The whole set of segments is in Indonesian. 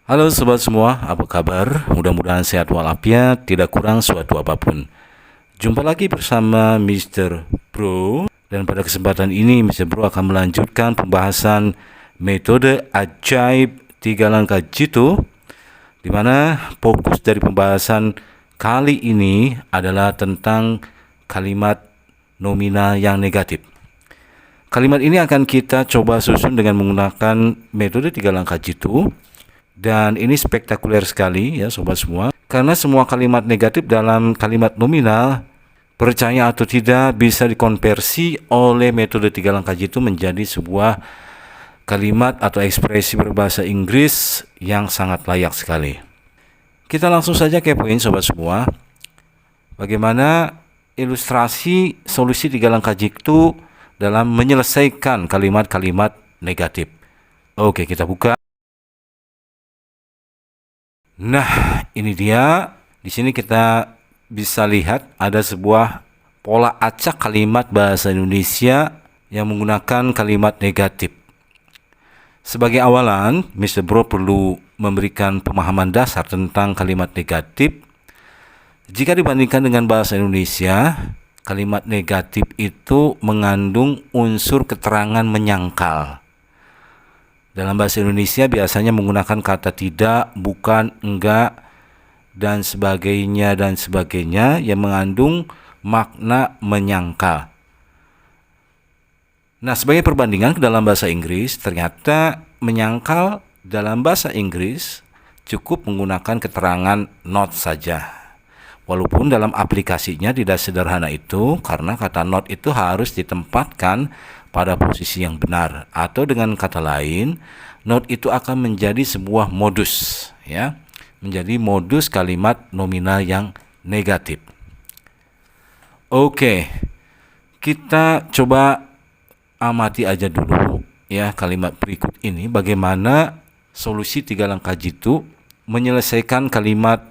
Halo sobat semua, apa kabar? Mudah-mudahan sehat walafiat, tidak kurang suatu apapun. Jumpa lagi bersama Mr. Bro, dan pada kesempatan ini Mr. Bro akan melanjutkan pembahasan metode ajaib 3 langkah jitu, di mana fokus dari pembahasan kali ini adalah tentang kalimat nominal yang negatif. Kalimat ini akan kita coba susun dengan menggunakan metode 3 langkah jitu. Dan ini spektakuler sekali ya sobat semua, karena semua kalimat negatif dalam kalimat nominal, percaya atau tidak, bisa dikonversi oleh metode 3 langkah jitu menjadi sebuah kalimat atau ekspresi berbahasa Inggris yang sangat layak sekali. Kita langsung saja ke poin sobat semua. Bagaimana ilustrasi solusi 3 langkah jitu dalam menyelesaikan kalimat-kalimat negatif. Oke, kita buka. Nah, ini dia. Di sini kita bisa lihat ada sebuah pola acak kalimat bahasa Indonesia yang menggunakan kalimat negatif. Sebagai awalan, Mr. Bro perlu memberikan pemahaman dasar tentang kalimat negatif. Jika dibandingkan dengan bahasa Indonesia, kalimat negatif itu mengandung unsur keterangan menyangkal. Dalam bahasa Indonesia biasanya menggunakan kata tidak, bukan, enggak, dan sebagainya yang mengandung makna menyangkal. Nah, sebagai perbandingan ke dalam bahasa Inggris, ternyata menyangkal dalam bahasa Inggris cukup menggunakan keterangan not saja. Walaupun dalam aplikasinya tidak sederhana itu, karena kata not itu harus ditempatkan pada posisi yang benar, atau dengan kata lain, not itu akan menjadi sebuah modus, ya, menjadi modus kalimat nominal yang negatif. Oke, kita coba amati aja dulu ya kalimat berikut ini, bagaimana solusi 3 langkah jitu menyelesaikan kalimat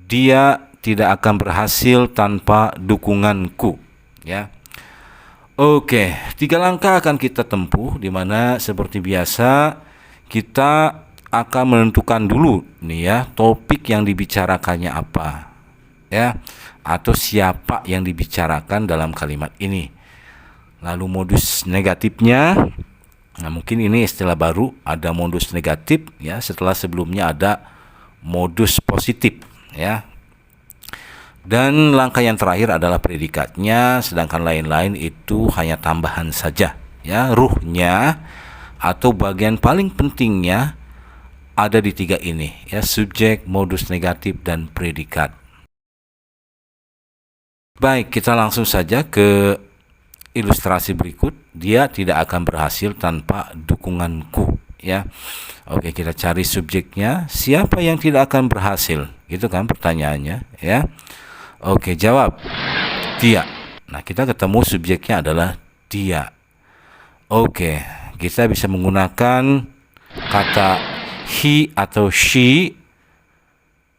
dia tidak akan berhasil tanpa dukunganku, ya. Oke, 3 langkah akan kita tempuh, di mana seperti biasa kita akan menentukan dulu nih ya topik yang dibicarakannya apa, ya, atau siapa yang dibicarakan dalam kalimat ini. Lalu modus negatifnya, nah mungkin ini istilah baru, ada modus negatif ya, setelah sebelumnya ada modus positif, ya. Dan langkah yang terakhir adalah predikatnya, sedangkan lain-lain itu hanya tambahan saja, ya. Ruhnya atau bagian paling pentingnya ada di 3 ini, ya, subjek, modus negatif, dan predikat. Baik, kita langsung saja ke ilustrasi berikut. Dia tidak akan berhasil tanpa dukunganku, ya. Oke, kita cari subjeknya. Siapa yang tidak akan berhasil? Gitu kan pertanyaannya, ya. Oke, jawab dia. Nah, kita ketemu subjeknya adalah dia. Oke, kita bisa menggunakan kata he atau she,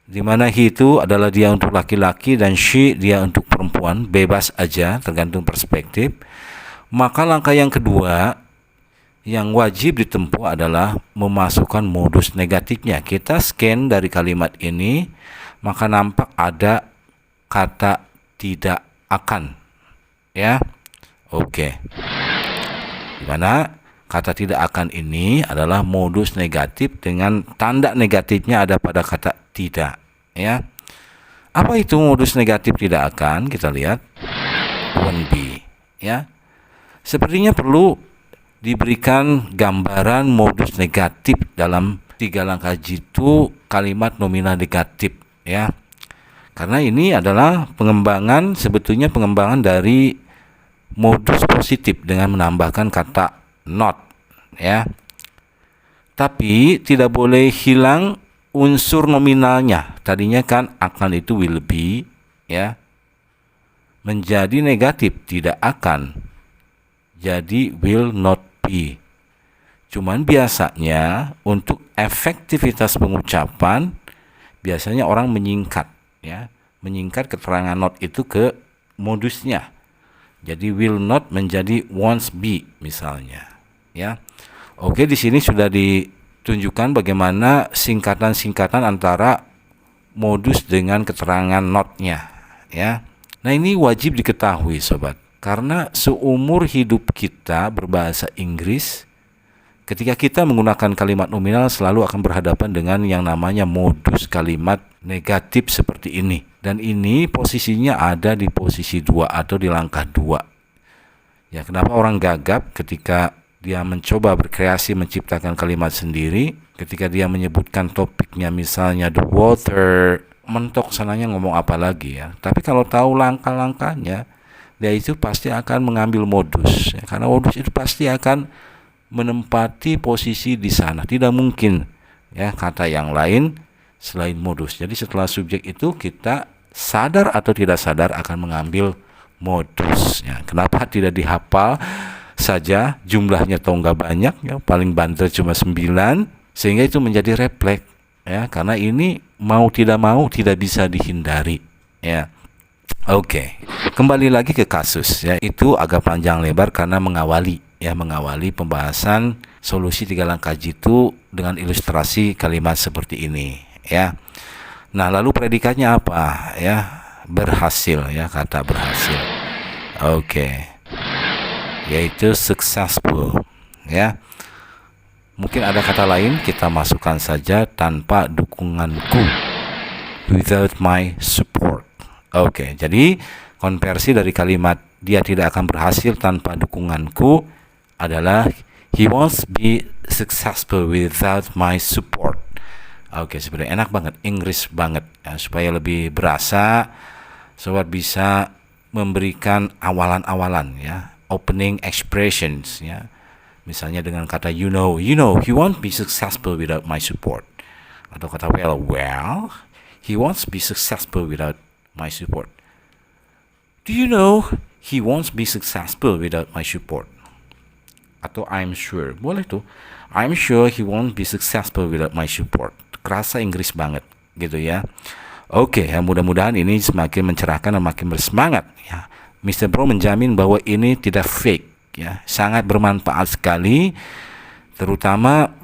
di mana he itu adalah dia untuk laki-laki dan she dia untuk perempuan, bebas aja tergantung perspektif. Maka langkah yang kedua yang wajib ditempuh adalah memasukkan modus negatifnya. Kita scan dari kalimat ini, maka nampak ada kata tidak akan, ya. Oke, dimana kata tidak akan ini adalah modus negatif dengan tanda negatifnya ada pada kata tidak, ya. Apa itu modus negatif tidak akan? Kita lihat won't be, ya. Sepertinya perlu diberikan gambaran modus negatif dalam 3 langkah jitu kalimat nominal negatif, ya. Karena ini adalah sebetulnya pengembangan dari modus positif dengan menambahkan kata not, ya. Tapi tidak boleh hilang unsur nominalnya. Tadinya kan akan itu will be, ya, menjadi negatif, tidak akan jadi will not be. Cuman biasanya untuk efektivitas pengucapan biasanya orang menyingkat, ya, menyingkat keterangan not itu ke modusnya. Jadi will not menjadi won't be misalnya, ya. Oke, di sini sudah tunjukkan bagaimana singkatan-singkatan antara modus dengan keterangan notnya, ya. Nah, ini wajib diketahui sobat, karena seumur hidup kita berbahasa Inggris, ketika kita menggunakan kalimat nominal selalu akan berhadapan dengan yang namanya modus kalimat negatif seperti ini. Dan ini posisinya ada di posisi 2 atau di langkah 2. Ya, kenapa orang gagap ketika dia mencoba berkreasi menciptakan kalimat sendiri, ketika dia menyebutkan topiknya misalnya the water, mentok sananya ngomong apa lagi ya. Tapi kalau tahu langkah-langkahnya, dia itu pasti akan mengambil modus ya, karena modus itu pasti akan menempati posisi di sana. Tidak mungkin ya kata yang lain selain modus. Jadi setelah subjek itu kita sadar atau tidak sadar akan mengambil modus ya. Kenapa tidak dihafal saja, jumlahnya toh nggak banyak ya, paling banter cuma 9, sehingga itu menjadi refleks ya, karena ini mau tidak bisa dihindari ya. Oke, kembali lagi ke kasus ya, itu agak panjang lebar karena mengawali pembahasan solusi 3 langkah jitu dengan ilustrasi kalimat seperti ini ya. Nah, lalu predikatnya apa ya? Berhasil ya, kata berhasil. Oke. Yaitu successful ya. Mungkin ada kata lain, kita masukkan saja tanpa dukunganku, without my support. Oke, jadi konversi dari kalimat dia tidak akan berhasil tanpa dukunganku adalah he won't be successful without my support. Oke, sebenarnya enak banget, Inggris banget ya. Supaya lebih berasa, sobat bisa memberikan awalan-awalan ya, opening expressions ya. Misalnya dengan kata you know, he won't be successful without my support. Atau kata well, he won't be successful without my support. Do you know he won't be successful without my support? Atau I'm sure, boleh tuh, I'm sure he won't be successful without my support. Kerasa Inggris banget gitu ya. Oke, ya, mudah-mudahan ini semakin mencerahkan dan makin bersemangat ya. Mr. Bro menjamin bahwa ini tidak fake ya, sangat bermanfaat sekali, terutama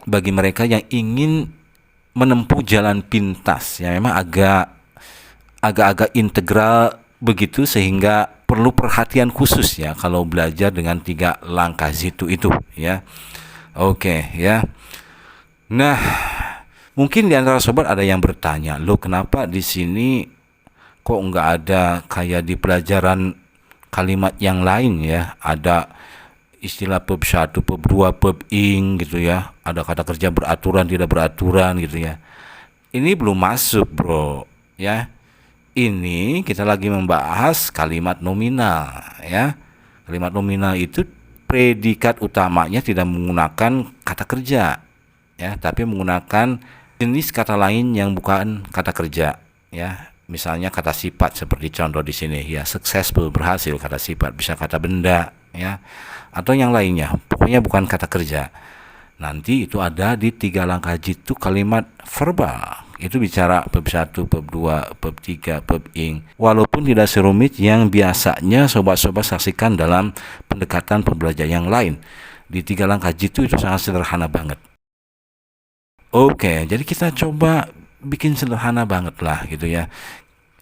bagi mereka yang ingin menempuh jalan pintas ya. Memang agak-agak integral begitu, sehingga perlu perhatian khusus ya kalau belajar dengan 3 langkah jitu itu ya. Oke ya. Nah, mungkin di antara sobat ada yang bertanya, "Loh, kenapa di sini kok nggak ada kayak di pelajaran kalimat yang lain ya? Ada istilah verb 1, verb 2, verb ing gitu ya. Ada kata kerja beraturan, tidak beraturan gitu ya." Ini belum masuk, Bro, ya. Ini kita lagi membahas kalimat nominal ya. Kalimat nominal itu predikat utamanya tidak menggunakan kata kerja ya, tapi menggunakan jenis kata lain yang bukan kata kerja ya. Misalnya kata sifat seperti contoh di sini ya, successful, berhasil, kata sifat, bisa kata benda ya, atau yang lainnya, pokoknya bukan kata kerja. Nanti itu ada di 3 langkah jitu kalimat verbal. Itu bicara verb 1, verb 2, verb 3, verb ing. Walaupun tidak serumit yang biasanya sobat-sobat saksikan dalam pendekatan pembelajaran yang lain, di 3 langkah jitu itu sangat sederhana banget. Oke, jadi kita coba bikin sederhana banget lah gitu ya.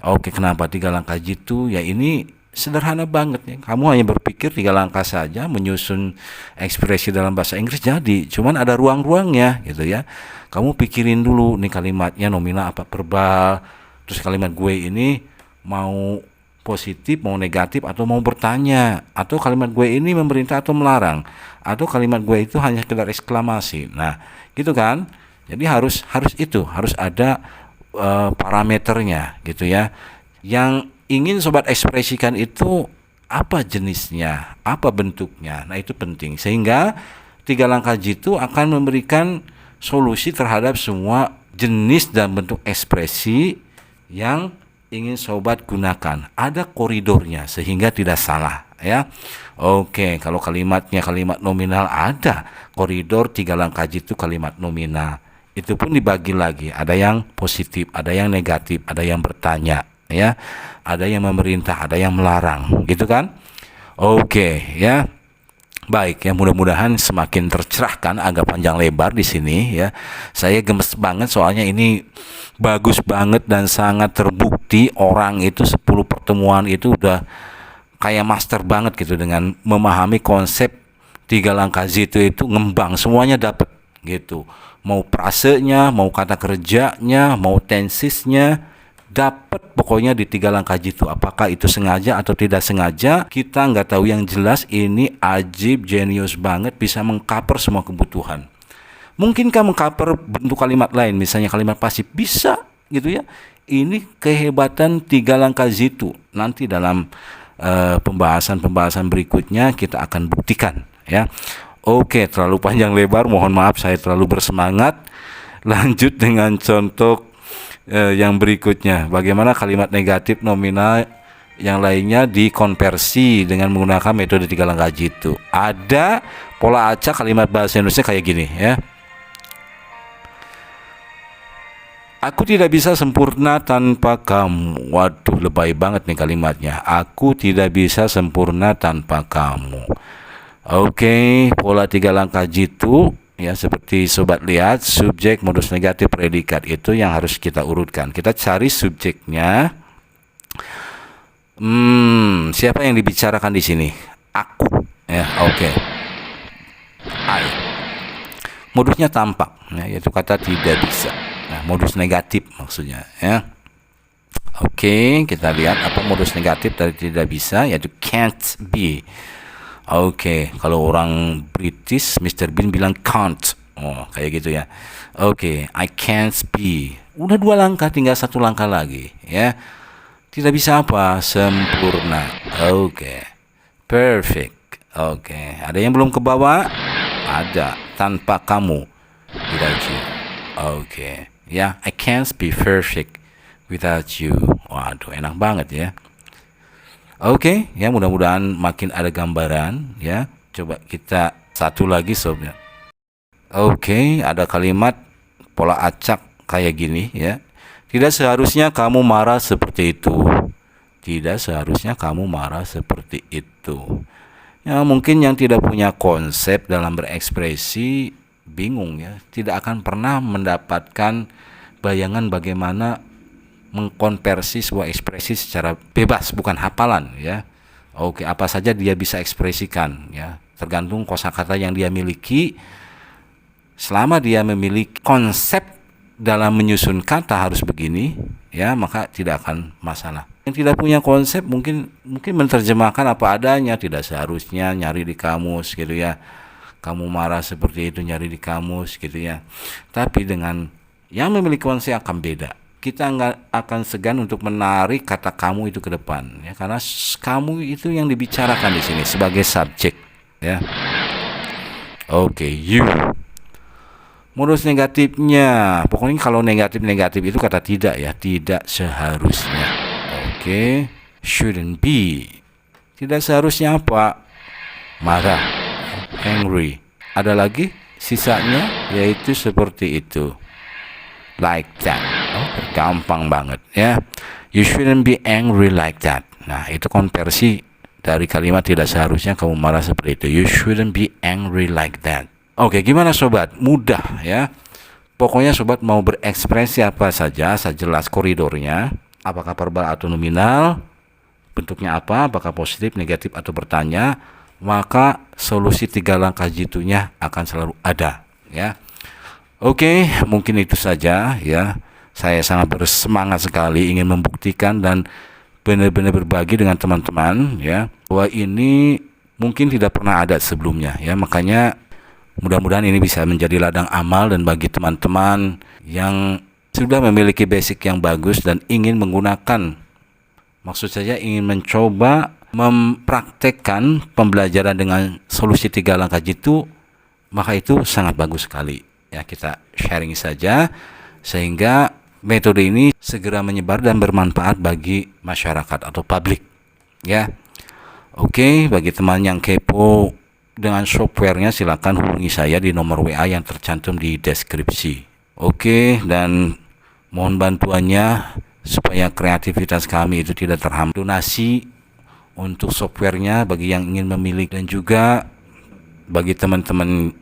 Oke, kenapa 3 langkah jitu? Ya ini sederhana banget ya. Kamu hanya berpikir 3 langkah saja menyusun ekspresi dalam bahasa Inggris jadi. Cuman ada ruang-ruangnya gitu ya. Kamu pikirin dulu nih kalimatnya nominal apa verbal. Terus kalimat gue ini mau positif, mau negatif, atau mau bertanya, atau kalimat gue ini memerintah atau melarang, atau kalimat gue itu hanya sekedar eksklamasi. Nah, gitu kan? Jadi harus ada parameternya gitu ya. Yang ingin sobat ekspresikan itu apa jenisnya, apa bentuknya. Nah, itu penting, sehingga 3 langkah jitu akan memberikan solusi terhadap semua jenis dan bentuk ekspresi yang ingin sobat gunakan. Ada koridornya sehingga tidak salah ya. Oke, kalau kalimatnya kalimat nominal, ada koridor 3 langkah jitu kalimat nominal. Itu pun dibagi lagi, ada yang positif, ada yang negatif, ada yang bertanya ya, ada yang memerintah, ada yang melarang gitu kan. Oke ya. Baik ya, mudah-mudahan semakin tercerahkan, agak panjang lebar di sini ya. Saya gemes banget soalnya ini bagus banget dan sangat terbukti orang itu 10 pertemuan itu udah kayak master banget gitu dengan memahami konsep 3 langkah Zito itu ngembang semuanya dapat gitu. Mau frasenya, mau kata kerjanya, mau tensisnya dapat pokoknya di 3 langkah Zito. Apakah itu sengaja atau tidak sengaja kita nggak tahu, yang jelas ini ajib, jenius banget, bisa mengcover semua kebutuhan. Mungkinkah mengcover bentuk kalimat lain, misalnya kalimat pasif? Bisa gitu ya. Ini kehebatan 3 langkah Zito. Nanti dalam pembahasan-pembahasan berikutnya kita akan buktikan ya. Oke, terlalu panjang lebar, mohon maaf saya terlalu bersemangat. Lanjut dengan contoh yang berikutnya. Bagaimana kalimat negatif nominal yang lainnya dikonversi dengan menggunakan metode 3 langkah Zito. Ada pola acak kalimat bahasa Indonesia kayak gini ya. Aku tidak bisa sempurna tanpa kamu. Waduh, lebay banget nih kalimatnya. Aku tidak bisa sempurna tanpa kamu. Oke, pola 3 langkah Zito ya, seperti sobat lihat, subjek, modus negatif, predikat itu yang harus kita urutkan. Kita cari subjeknya. Siapa yang dibicarakan di sini? Aku ya. Oke. I. Modusnya tampak ya, yaitu kata tidak bisa. Nah, modus negatif maksudnya ya. Oke, kita lihat apa modus negatif dari tidak bisa, yaitu can't be. Oke, kalau orang British, Mr. Bean bilang can't. Oh, kayak gitu ya. Oke, I can't be. Udah 2 langkah, tinggal 1 langkah lagi ya. Tidak bisa apa? Sempurna. Oke, perfect. Oke, ada yang belum ke bawah? Ada. Tanpa kamu. Without you. Oke. Ya, I can't be perfect without you. Waduh, enak banget ya. Oke, ya mudah-mudahan makin ada gambaran ya. Coba kita satu lagi sobat. Oke, ada kalimat pola acak kayak gini ya. Tidak seharusnya kamu marah seperti itu. Tidak seharusnya kamu marah seperti itu. Ya, mungkin yang tidak punya konsep dalam berekspresi bingung ya, tidak akan pernah mendapatkan bayangan bagaimana mengkonversi sebuah ekspresi secara bebas, bukan hafalan ya. Oke, apa saja dia bisa ekspresikan ya, tergantung kosakata yang dia miliki. Selama dia memiliki konsep dalam menyusun kata harus begini ya, maka tidak akan masalah. Yang tidak punya konsep mungkin menerjemahkan apa adanya, tidak seharusnya, nyari di kamus gitu ya. Kamu marah seperti itu, nyari di kamus gitu ya. Tapi dengan yang memiliki konsep akan beda. Kita nggak akan segan untuk menarik kata kamu itu ke depan ya, karena kamu itu yang dibicarakan di sini sebagai subjek ya. Oke, you. Modus negatifnya, pokoknya kalau negatif itu kata tidak ya, tidak seharusnya. Oke, shouldn't be. Tidak seharusnya apa? Marah, angry. Ada lagi sisanya, yaitu seperti itu. Like that. Oh, gampang banget ya. You shouldn't be angry like that. Nah, itu konversi dari kalimat tidak seharusnya kamu marah seperti itu. You shouldn't be angry like that. Oke, gimana sobat? Mudah ya. Pokoknya sobat mau berekspresi apa saja, asal jelas koridornya. Apakah verbal atau nominal? Bentuknya apa? Apakah positif, negatif atau bertanya? Maka solusi 3 langkah Zito-nya akan selalu ada ya. Oke, mungkin itu saja ya. Saya sangat bersemangat sekali ingin membuktikan dan benar-benar berbagi dengan teman-teman ya, bahwa ini mungkin tidak pernah ada sebelumnya ya. Makanya mudah-mudahan ini bisa menjadi ladang amal, dan bagi teman-teman yang sudah memiliki basic yang bagus dan ingin menggunakan, maksud saya ingin mencoba mempraktekkan pembelajaran dengan solusi 3 langkah Zito, maka itu sangat bagus sekali ya. Kita sharing saja sehingga metode ini segera menyebar dan bermanfaat bagi masyarakat atau publik ya. Oke, bagi teman yang kepo dengan softwarenya silakan hubungi saya di nomor WA yang tercantum di deskripsi. Oke, dan mohon bantuannya supaya kreativitas kami itu tidak terhambat. Donasi untuk softwarenya bagi yang ingin memiliki, dan juga bagi teman-teman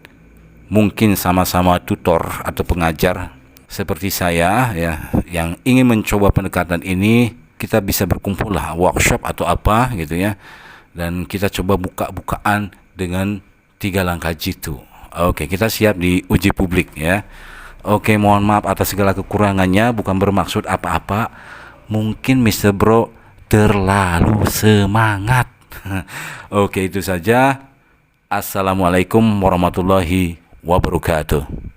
mungkin sama-sama tutor atau pengajar seperti saya ya, yang ingin mencoba pendekatan ini, kita bisa berkumpul lah, workshop atau apa gitu ya, dan kita coba buka-bukaan dengan 3 langkah jitu. Oke, kita siap di uji publik ya. Oke, mohon maaf atas segala kekurangannya, bukan bermaksud apa-apa. Mungkin Mr. Bro terlalu semangat. Oke, itu saja. Assalamualaikum warahmatullahi wabarakatuh.